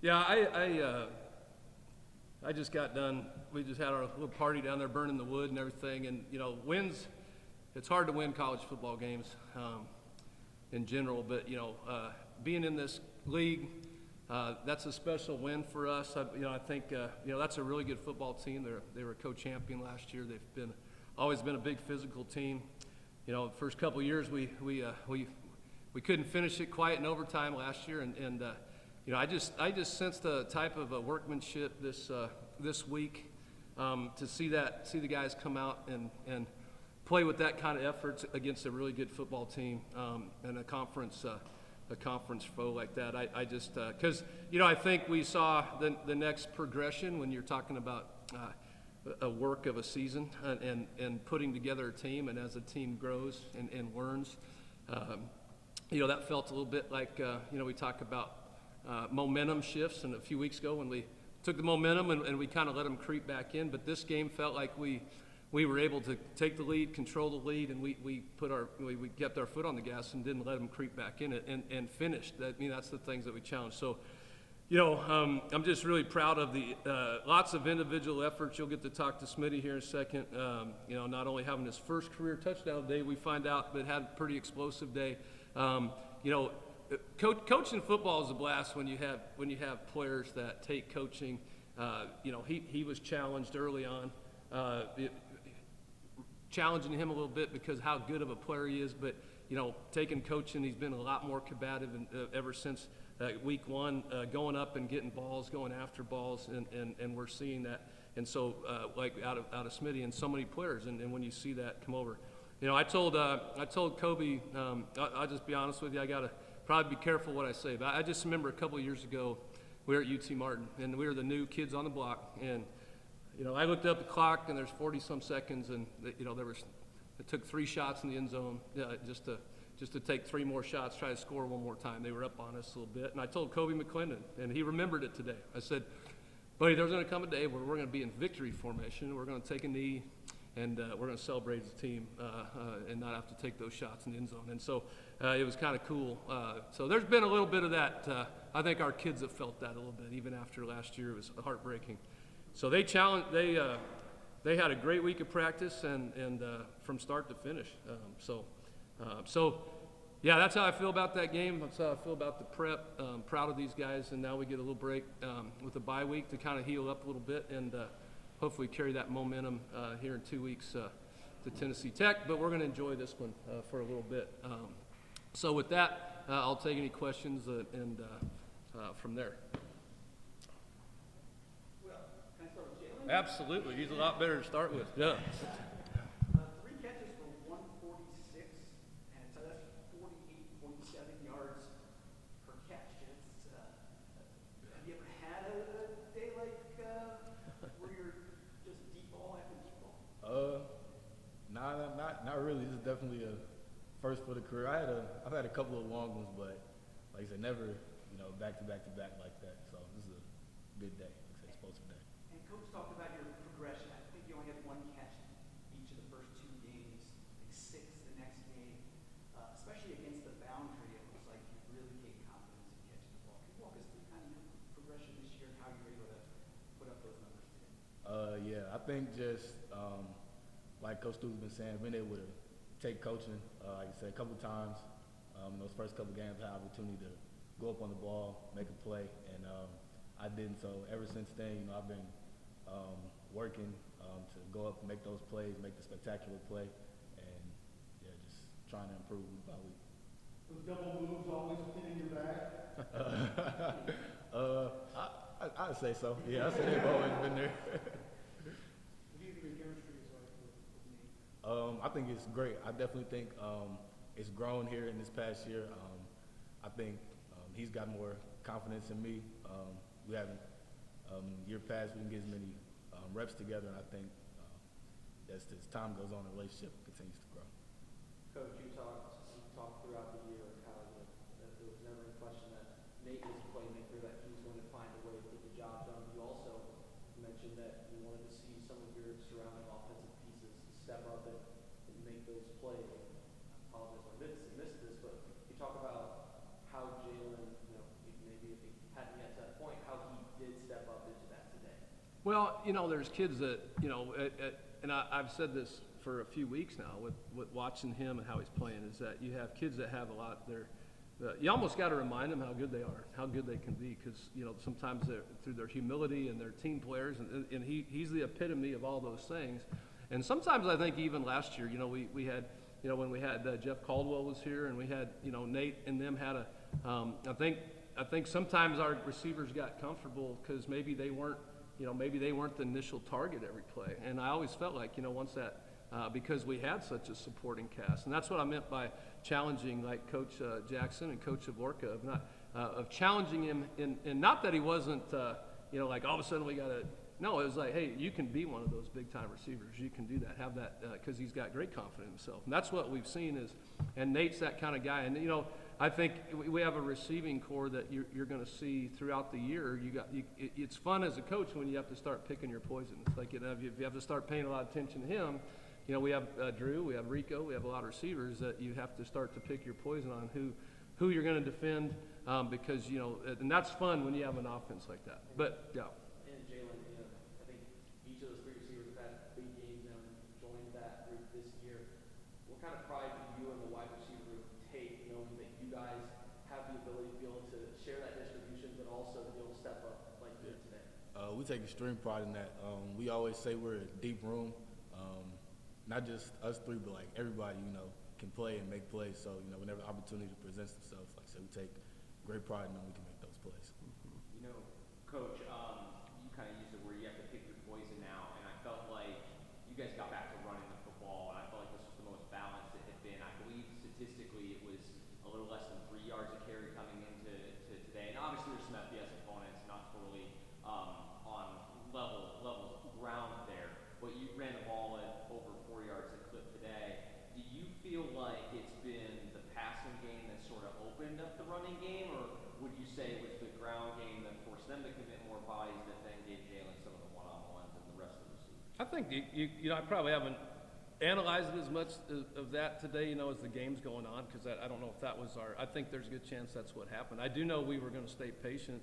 Yeah, I just got done. We just had our little party down there, burning the wood and everything. And wins. It's hard to win college football games in general, but being in this league, that's a special win for us. I think that's a really good football team. They were co-champion last year. They've always been a big physical team. The first couple of years we couldn't finish it quite in overtime last year, and I just sensed the type of workmanship this week to see the guys come out and play with that kind of effort against a really good football team and a conference foe like that. I just because I think we saw the next progression when you're talking about a work of a season and putting together a team, and as a team grows and learns, that felt a little bit like we talk about momentum shifts, and a few weeks ago when we took the momentum and we kind of let them creep back in, but this game felt like we were able to take the lead, control the lead, and we kept our foot on the gas and didn't let them creep back in it and finished. That's the things that we challenged. So I'm just really proud of the lots of individual efforts. You'll get to talk to Smitty here in a second. Not only having his first career touchdown day, we find out, but had a pretty explosive day. Coaching football is a blast when you have players that take coaching. He was challenged early on, challenging him a little bit because how good of a player he is. But taking coaching, he's been a lot more combative ever since week one, going up and getting balls, going after balls, and we're seeing that. And so like out of Smitty and so many players, and when you see that come over, I told Kobe, I'll just be honest with you, I gotta probably be careful what I say, but I just remember a couple of years ago we were at UT Martin and we were the new kids on the block, and I looked up the clock and there's 40 some seconds, and it took 3 shots in the end zone just to take 3 more shots, try to score one more time. They were up on us a little bit, and I told Kobe McClendon, and he remembered it today. I said, buddy, there's going to come a day where we're going to be in victory formation. We're going to take a knee, and we're going to celebrate as a team and not have to take those shots in the end zone. And so it was kind of cool. So there's been a little bit of that. I think our kids have felt that a little bit, even after last year. It was heartbreaking. So they had a great week of practice and from start to finish. So yeah, that's how I feel about that game. That's how I feel about the prep. Proud of these guys, and now we get a little break with a bye week to kind of heal up a little bit and hopefully carry that momentum here in 2 weeks to Tennessee Tech. But we're going to enjoy this one for a little bit. So with that, I'll take any questions and from there. Well, can I start with Jalen? Absolutely. He's a lot better to start with. Yeah. 3 catches for 146, and so that's 48.7 yards per catch. Have you ever had a day like where you're just deep ball after deep ball? Not really. This is definitely a first for the career. I've had a couple of long ones, but like I said, never back to back like that. So this is a good day. Like I said, explosive day. And Coach talked about your progression. I think you only had 1 catch each of the first 2 games, like 6 the next game. Especially against the boundary, it looks like you really gained confidence in catching the ball. Can you walk us through kind of your progression this year and how you were able to put up those numbers today? Yeah, I think just like Coach Stu's been saying, being able to take coaching, like I said, a couple of times. Those first couple of games, I had an opportunity to go up on the ball, make a play, and I didn't. So ever since then, I've been working to go up and make those plays, make the spectacular play, and yeah, just trying to improve week by week. Those double moves always been in your bag? I'd say so. Yeah, I'd say they've always been there. What do you think your chemistry is like with me? I think it's great. I definitely think it's grown here in this past year. I think he's got more confidence in me. We haven't, year past, we didn't get as many reps together, and I think as time goes on, the relationship continues to grow. Coach, you talked throughout the year how that there was never a question that Nate was a playmaker, that he was going to find a way to get the job done. You also mentioned that you wanted to see some of your surrounding offensive pieces step up and make those plays. I apologize if I missed this, but you talk about how Jalen, maybe if he hadn't yet to that point, how Well, there's kids that, and I've said this for a few weeks now with watching him and how he's playing, is that you have kids that have a lot there. You almost got to remind them how good they are, how good they can be, because sometimes through their humility and their team players, and he's the epitome of all those things. And sometimes I think even last year, we had, when we had Jeff Caldwell was here, and we had Nate and them had I think sometimes our receivers got comfortable because maybe they weren't the initial target every play, and I always felt like once that. Because we had such a supporting cast, and that's what I meant by challenging, like Coach Jackson and Coach Avorka, of challenging him in not that he wasn't, like all of a sudden we got to. No, it was like, hey, you can be one of those big time receivers. You can do that, have that, because he's got great confidence in himself, and that's what we've seen and Nate's that kind of guy, and I think we have a receiving core that you're going to see throughout the year. It's fun as a coach when you have to start picking your poison. It's like if you have to start paying a lot of attention to him. We have Drew, we have Rico, we have a lot of receivers that you have to start to pick your poison on who you're going to defend because, and that's fun when you have an offense like that. But, yeah. And Jalen, I think each of those three receivers have had big games now and joined that group this year. What kind of pride do you and the wide receiver group take knowing that you guys have the ability to be able to share that distribution but also to be able to step up like you did today? We take extreme pride in that. We always say we're a deep room. Not just us three, but like everybody, can play and make plays. So, whenever opportunity presents themselves, like I said, we take great pride in knowing we can make those plays. Coach, you kind of used the word you have to pick your poison now, and I felt like you guys got back to running the football, and I felt like this was the most balanced it had been. I believe statistically it was a little less than 3 yards a carry coming into today, and obviously there's some FBS opponents, not totally on level ground there, but you ran the ball at over 4 yards a clip today. Do you feel like it's been the passing game that sort of opened up the running game, or would you say it was the ground game that forced them to commit more bodies that then gave Jalen some of the one-on-ones and the rest of the receivers? I think I probably haven't analyzed it as much of that today, as the game's going on, because I don't know if that was I think there's a good chance that's what happened. I do know we were going to stay patient.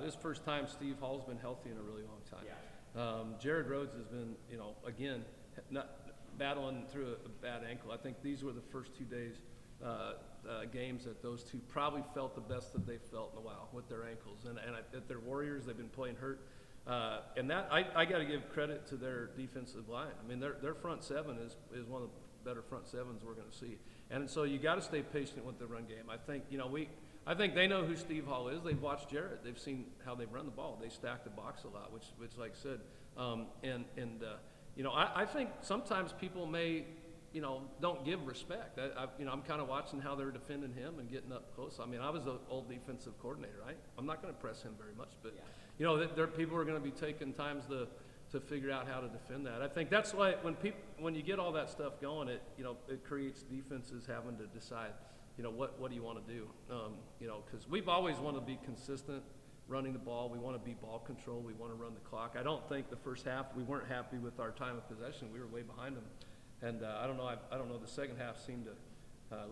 This first time Steve Hall's been healthy in a really long time. Yeah. Jared Rhodes has been, again, not battling through a bad ankle. I think these were the first 2 days games that those two probably felt the best that they've felt in a while with their ankles. And at their Warriors, they've been playing hurt. And that I got to give credit to their defensive line. I mean, their front seven is one of the better front sevens we're going to see. And so you got to stay patient with the run game. I think I think they know who Steve Hall is. They've watched Jared. They've seen how they've run the ball. They stack the box a lot, which like I said, I think sometimes people may, don't give respect. I'm kind of watching how they're defending him and getting up close. I mean, I was the old defensive coordinator. I'm not going to press him very much, but there people are going to be taking times to figure out how to defend that. I think that's why when you get all that stuff going, it creates defenses having to decide, what do you want to do? Because we've always wanted to be consistent running the ball. We want to be ball control. We want to run the clock. I don't think the first half we weren't happy with our time of possession. We were way behind them. And I don't know, the second half seemed to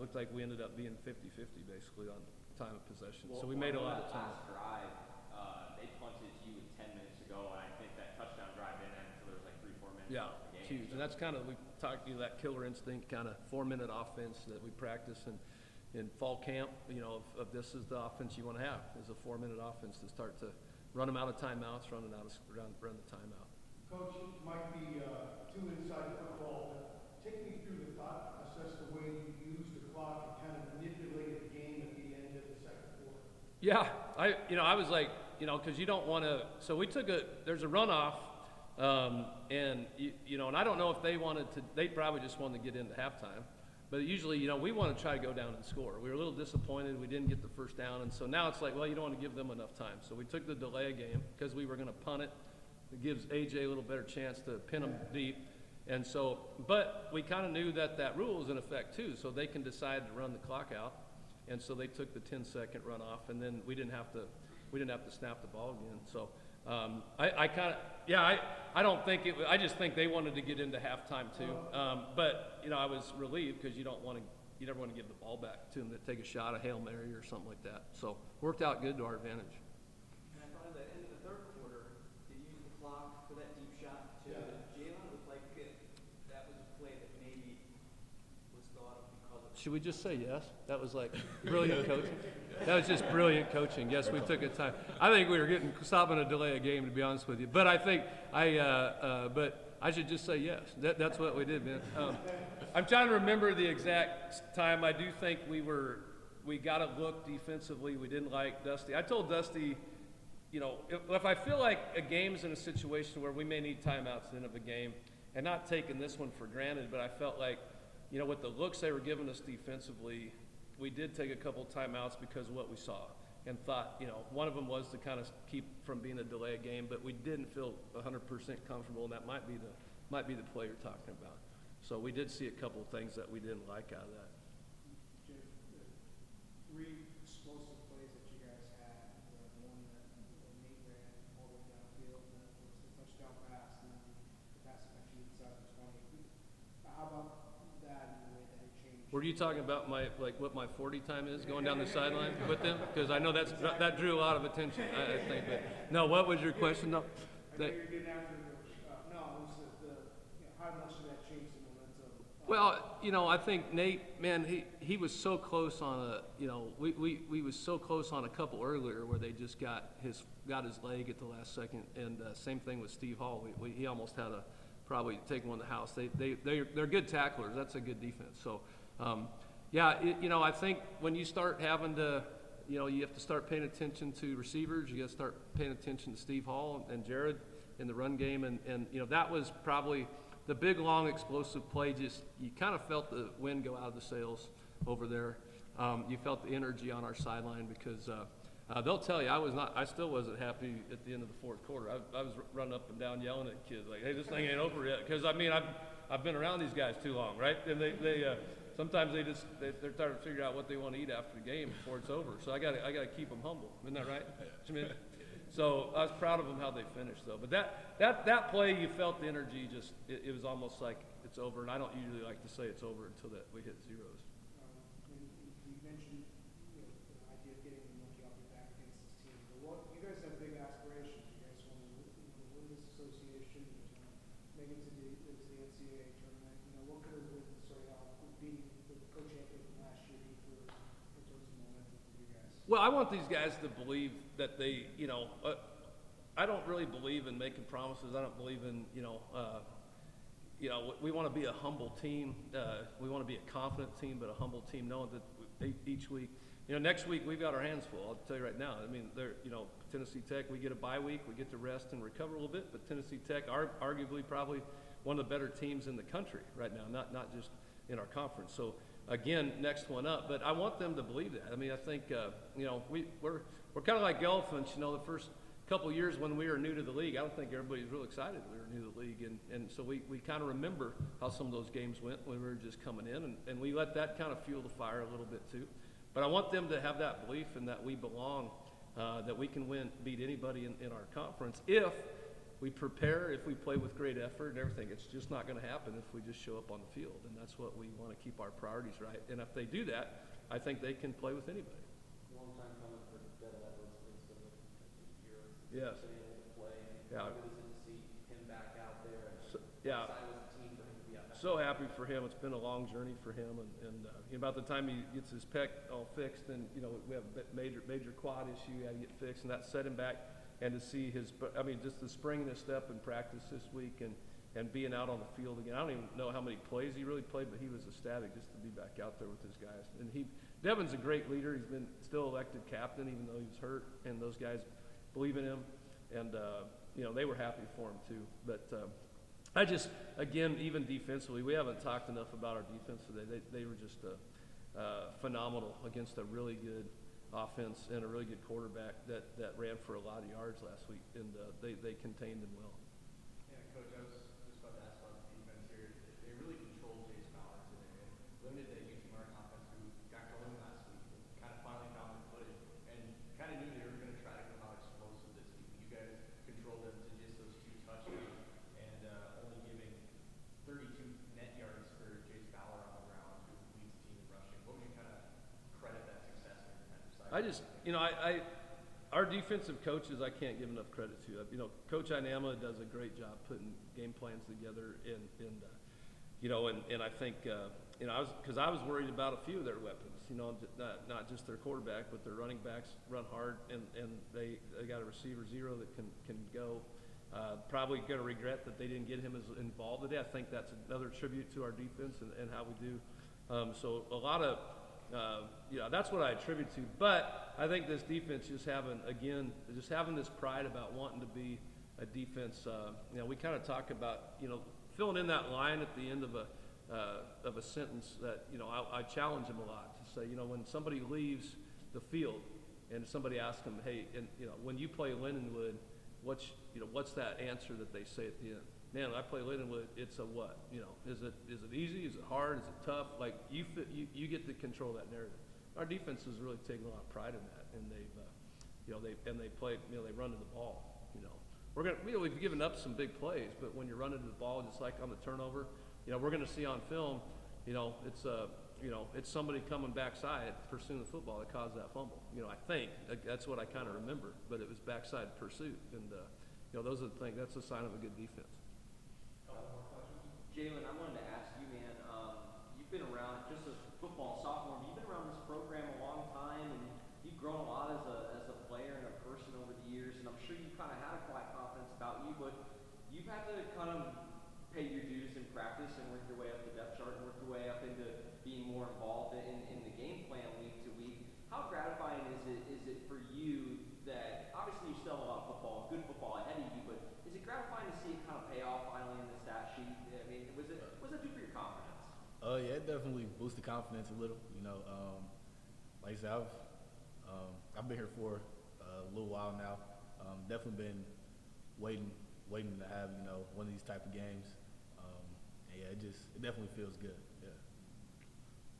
looked like we ended up being 50-50 basically on time of possession. Well, so we made a lot of time. Last drive, they punted to you 10 minutes ago, and I think that touchdown drive didn't end until there was like 3-4 minutes Yeah, left in the game. huge. And that's kind of, we talked to you, that killer instinct kind of 4-minute offense that we practice in fall camp, of this is the offense you want to have, is a 4-minute offense to start to run them out of timeouts, run the timeout. Coach, it might be too inside football, but take me through the thought process, the way you used the clock and kind of manipulated the game at the end of the second quarter. Yeah, I was like, because you don't want to. So we took there's a runoff, and and I don't know if they wanted to. They probably just wanted to get into halftime, but usually, we want to try to go down and score. We were a little disappointed we didn't get the first down, and so now it's like, well, you don't want to give them enough time. So we took the delay game because we were going to punt it. It gives AJ a little better chance to pin them deep. And so, but we kind of knew that rule is in effect too, so they can decide to run the clock out. And so they took the 10-second runoff, and then we didn't have to snap the ball again. So I don't think it was, I just think they wanted to get into halftime too. But I was relieved because you never want to give the ball back to them to take a shot, a Hail Mary or something like that. So worked out good to our advantage. And I thought at the end of the third quarter, did you use the clock block for that deep shot to Jalen. It looked like that was a play that maybe was thought of because of. Should we just say yes? That was like brilliant coaching. That was just brilliant coaching. Yes, we took it time. I think we were stopping to delay a game, to be honest with you. But I think but I should just say yes. That's what we did, man. I'm trying to remember the exact time. I do think we got a look defensively. We didn't like Dusty. I told Dusty, you know, if I feel like a game's in a situation where we may need timeouts at the end of a game, and not taking this one for granted, but I felt like, you know, with the looks they were giving us defensively, we did take a couple timeouts because of what we saw, and thought, you know, one of them was to kind of keep from being a delay game, but we didn't feel 100% comfortable, and that might be the play you're talking about. So we did see a couple of things that we didn't like out of that. Jim, the three explosive plays that you guys had, the one that Nate ran all the way downfield, and that was the touchdown pass, and then the pass actually inside the 20. How about that and the way that it changed? Were you talking about what my 40 time is going down the sideline with them? Because I know that drew a lot of attention, I think. But no, what was your question? No, I know you're getting after the, no, it was how much did that change the momentum? well, you know, I think Nate, man, he was so close on we was so close on a couple earlier where they just got his leg at the last second, and same thing with Steve Hall. He almost had to probably take one to the house. They're good tacklers. That's a good defense. So, I think when you start having to, you have to start paying attention to receivers. You got to start paying attention to Steve Hall and Jared in the run game, and that was probably the big, long, explosive play. Just you kind of felt the wind go out of the sails over there. You felt the energy on our sideline because they'll tell you I still wasn't happy at the end of the fourth quarter. I was running up and down yelling at kids like, "Hey, this thing ain't over yet." Because I've been around these guys too long, right? And they sometimes they're trying to figure out what they want to eat after the game before it's over. So I got to keep them humble. Isn't that right? So I was proud of them how they finished though. But that play, you felt the energy. Just it was almost like it's over. And I don't usually like to say it's over until that we hit zeros. And you mentioned the idea of getting the monkey off your back against this team. But you guys have big aspirations. You guys want to win this association, make it to the NCAA tournament. What could have been beating the co-champion from last year in terms of momentum for you guys? Well, I want these guys to believe that they, I don't really believe in making promises. I don't believe in, we want to be a humble team. We want to be a confident team, but a humble team, knowing that each week, next week we've got our hands full. I'll tell you right now. I mean, Tennessee Tech, we get a bye week. We get to rest and recover a little bit, but Tennessee Tech are arguably probably one of the better teams in the country right now, not just in our conference. So, again, next one up. But I want them to believe that. I mean, I think, we're kind of like elephants. The first couple of years when we were new to the league, I don't think everybody was real excited we were new to the league. And so we kind of remember how some of those games went when we were just coming in. And we let that kind of fuel the fire a little bit too. But I want them to have that belief and that we belong, that we can beat anybody in our conference if we prepare, if we play with great effort and everything. It's just not going to happen if we just show up on the field, and that's what we want to keep our priorities right. And if they do that, I think they can play with anybody. Long time coming for Devin Edwards. It's been a year. Yes. Been able to play. Yeah. Good to see him back out there. So, yeah. Excited with the team for him to be out there. So happy for him. It's been a long journey for him, and about the time he gets his pec all fixed, and we have a major quad issue he had to get fixed, and that set him back. And to see just the spring in his step in practice this week and being out on the field again. I don't even know how many plays he really played, but he was ecstatic just to be back out there with his guys. And Devin's a great leader. He's been still elected captain even though he was hurt, and those guys believe in him. And, they were happy for him too. But again, even defensively, we haven't talked enough about our defense today. They were just phenomenal against a really good offense and a really good quarterback that ran for a lot of yards last week, and they contained him well. Yeah, Coach, I was just about to ask about the defense here. They really controlled Jace Bauer today and limited the UT Martin offense, who got going last week and kind of finally found their footing and kind of knew they were going to try to come out explosive this week. You guys controlled them to just those 2 touchdowns and only giving 32 net yards for Jace Bauer on the ground, who leads the team in rushing. What would you kind of credit that success in your defensive side? our defensive coaches, I can't give enough credit to. You know, Coach Inama does a great job putting game plans together, and I think, you know, because I was worried about a few of their weapons. You know, not just their quarterback, but their running backs run hard, and they got a receiver zero that can go. Probably going to regret that they didn't get him as involved today. I think that's another tribute to our defense and how we do. So a lot of, you know, that's what I attribute to. But I think this defense just having this pride about wanting to be a defense. You know, we kind of talk about, you know, filling in that line at the end of a sentence that, you know, I challenge them a lot to say, you know, when somebody leaves the field and somebody asks them, hey, and you know, when you play Lindenwood, what's that answer that they say at the end? Man, I play Lindenwood, it's a what? You know, is it easy? Is it hard? Is it tough? Like you get to control that narrative. Our defense has really taken a lot of pride in that, and they play, you know, they run to the ball. You know, we've given up some big plays, but when you're running to the ball, just like on the turnover, you know, we're going to see on film, you know, it's somebody coming backside pursuing the football that caused that fumble. You know, I think that's what I kind of remember, but it was backside pursuit, and you know, those are the things. That's a sign of a good defense. Jalen, I wanted to ask you, man, you've been around, just a football sophomore, but you've been around this program a long time, and you've grown a lot as a player and a person over the years, and I'm sure you kind of had a quiet confidence about you, but you've had to kind of pay your dues in practice and work your way up the depth chart and work your way up into being more involved in the game plan week to week. How gratifying is it for you that, obviously you still have a lot of football, good football ahead of you, but is it gratifying to see it kind of pay off finally in the stat sheet? I mean, what does that do for your confidence? Yeah, it definitely boosts the confidence a little. You know, like I said, I've been here for a little while now. Definitely been waiting to have, you know, one of these type of games. And yeah, it definitely feels good. Yeah.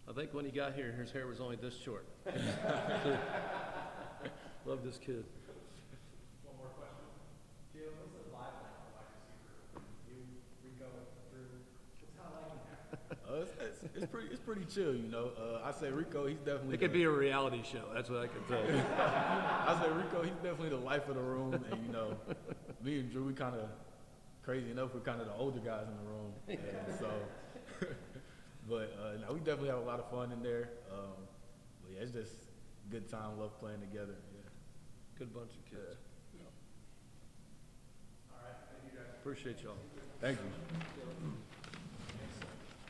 I think when he got here, his hair was only this short. Love this kid. One more question. Jalen, what's the vibe like for wide receiver? You, Rico, Drew, what's kind of like in there? It's pretty chill, you know. I say Rico, he's definitely. It could be a reality show. That's what I can tell you. I say Rico, he's definitely the life of the room, and you know, me and Drew, we kind of crazy enough. We're kind of the older guys in the room, and so. But no, we definitely have a lot of fun in there. But yeah, it's just a good time, love playing together. Yeah. Good bunch of kids. All right, thank you guys. Appreciate y'all. Thank you.